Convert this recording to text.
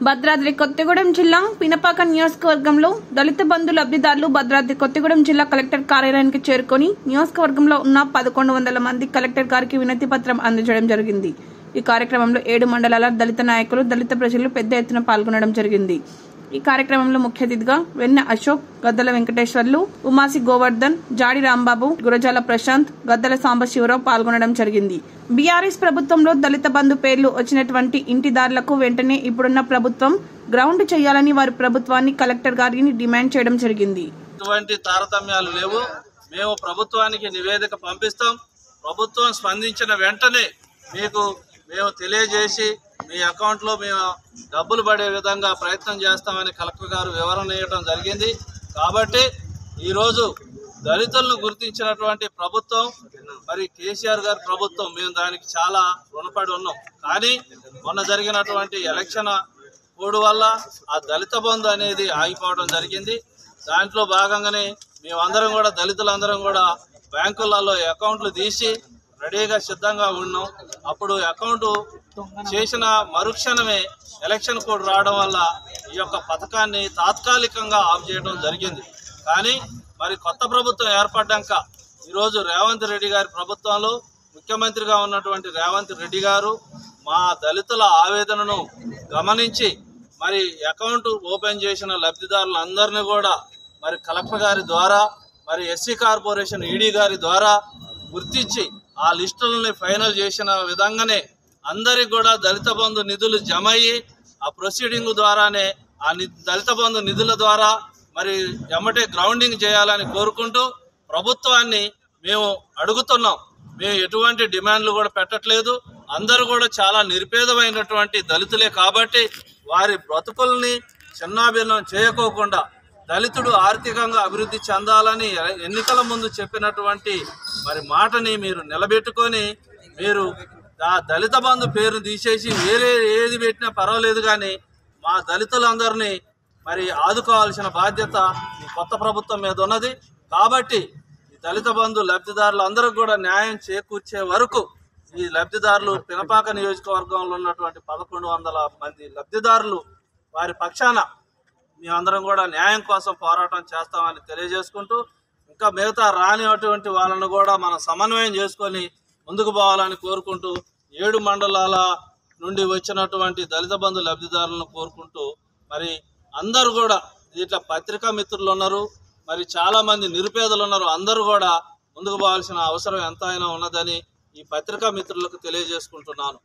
భద్రాద్రి కొత్తగూడెం జిల్లా పినపాక నియోజకవర్గంలో దళిత బంధు లబ్ధిదారులు భద్రాద్రి కొత్తగూడెం జిల్లా కలెక్టర్ కార్యాలయానికి చేరుకొని నియోజకవర్గంలో ఉన్న 1100 మంది కలెక్టర్ గారికి వినతి పత్రం అందజేయడం జరిగింది. ఈ కార్యక్రమంలో 7 మండలాల దళిత నాయకులు, దళిత ప్రజలు పెద్ద ఎత్తున పాల్గొనడం జరిగింది. ఈ కార్యక్రమంలో ముఖ్య అతిథిగా వెన్న అశోక్, గద్దల వెంకటేశ్వర్లు, ఉమాసి గోవర్ధన్, జాడి రాంబాబు, గురజాల ప్రశాంత్, గద్దల సాంబశివరావు పాల్గొనడం జరిగింది. బీఆర్ఎస్ ప్రభుత్వంలో దళిత బంధు పేర్లు వచ్చినటువంటి ఇంటిదారులకు వెంటనే ఇప్పుడున్న ప్రభుత్వం గ్రౌండ్ చేయాలని వారి ప్రభుత్వాన్ని కలెక్టర్ గారిని డిమాండ్ చేయడం జరిగింది. ఎటువంటి తారతమ్యాలు లేవు. మేము ప్రభుత్వానికి నివేదిక పంపిస్తాం. ప్రభుత్వం స్పందించిన వెంటనే మీకు మేము తెలియజేసి మీ అకౌంట్లో మేము డబ్బులు పడే విధంగా ప్రయత్నం చేస్తామని కలెక్టర్ గారు వివరణ ఇవ్వడం జరిగింది. కాబట్టి ఈరోజు దళితులను గుర్తించినటువంటి ప్రభుత్వం మరి కేసీఆర్ గారి ప్రభుత్వం, మేము దానికి చాలా రుణపడి ఉన్నాం. కానీ మొన్న జరిగినటువంటి ఎలక్షన్ కోడ్ వల్ల ఆ దళిత బంధు అనేది ఆగిపోవడం జరిగింది. దాంట్లో భాగంగానే మేమందరం కూడా దళితులందరం కూడా బ్యాంకులలో అకౌంట్లు తీసి రెడీగా సిద్ధంగా ఉన్నాం. అప్పుడు అకౌంట్ చేసిన మరుక్షణమే ఎలక్షన్ కోడ్ రావడం వల్ల ఈ యొక్క పథకాన్ని తాత్కాలికంగా ఆఫ్ చేయడం జరిగింది. కానీ మరి కొత్త ప్రభుత్వం ఏర్పడ్డాక ఈరోజు రేవంత్ రెడ్డి గారి ప్రభుత్వంలో ముఖ్యమంత్రిగా ఉన్నటువంటి రేవంత్ రెడ్డి గారు మా దళితుల ఆవేదనను గమనించి మరి అకౌంట్ ఓపెన్ చేసిన లబ్ధిదారులందరినీ కూడా మరి కలెక్టర్ గారి ద్వారా మరి ఎస్సీ కార్పొరేషన్ ఈడీ గారి ద్వారా గుర్తించి ఆ లిస్టులని ఫైనల్ చేసిన విధంగానే అందరికి కూడా దళిత బంధు నిధులు జమ అయ్యి ఆ ప్రొసీడింగ్ ద్వారానే ఆ దళిత బంధు నిధుల ద్వారా మరి ఎమ్మటే గ్రౌండింగ్ చేయాలని కోరుకుంటూ ప్రభుత్వాన్ని మేము అడుగుతున్నాం. మేము ఎటువంటి డిమాండ్లు కూడా పెట్టట్లేదు. అందరూ కూడా చాలా నిరుపేదమైనటువంటి దళితులే కాబట్టి వారి బ్రతుకుల్ని చిన్నాభిన్నం చేయకోకుండా దళితుడు ఆర్థికంగా అభివృద్ధి చెందాలని ఎన్నికల ముందు చెప్పినటువంటి మరి మాటని మీరు నిలబెట్టుకొని మీరు ఆ దళిత బంధు పేరు తీసేసి వేరే ఏది పెట్టినా పర్వాలేదు, కానీ మా దళితులందరినీ మరి ఆదుకోవాల్సిన బాధ్యత ఈ కొత్త ప్రభుత్వం మీద ఉన్నది. కాబట్టి ఈ దళిత బంధు లబ్ధిదారులు అందరూ కూడా న్యాయం చేకూర్చే వరకు ఈ లబ్ధిదారులు పినపాక నియోజకవర్గంలో ఉన్నటువంటి 1100 మంది లబ్ధిదారులు వారి పక్షాన మేమందరం కూడా న్యాయం కోసం పోరాటం చేస్తామని తెలియజేసుకుంటూ ఇంకా మిగతా రానిటువంటి వాళ్ళను కూడా మనం సమన్వయం చేసుకొని ముందుకు పోవాలని కోరుకుంటూ 7 మండలాల నుండి వచ్చినటువంటి దళిత బంధు లబ్ధిదారులను కోరుకుంటూ మరి అందరూ కూడా ఇట్లా పత్రికా మిత్రులు ఉన్నారు, మరి చాలామంది నిరుపేదలు ఉన్నారు. అందరూ కూడా ముందుకు పోవాల్సిన అవసరం ఎంతైనా ఉన్నదని ఈ పత్రికా మిత్రులకు తెలియజేసుకుంటున్నాను.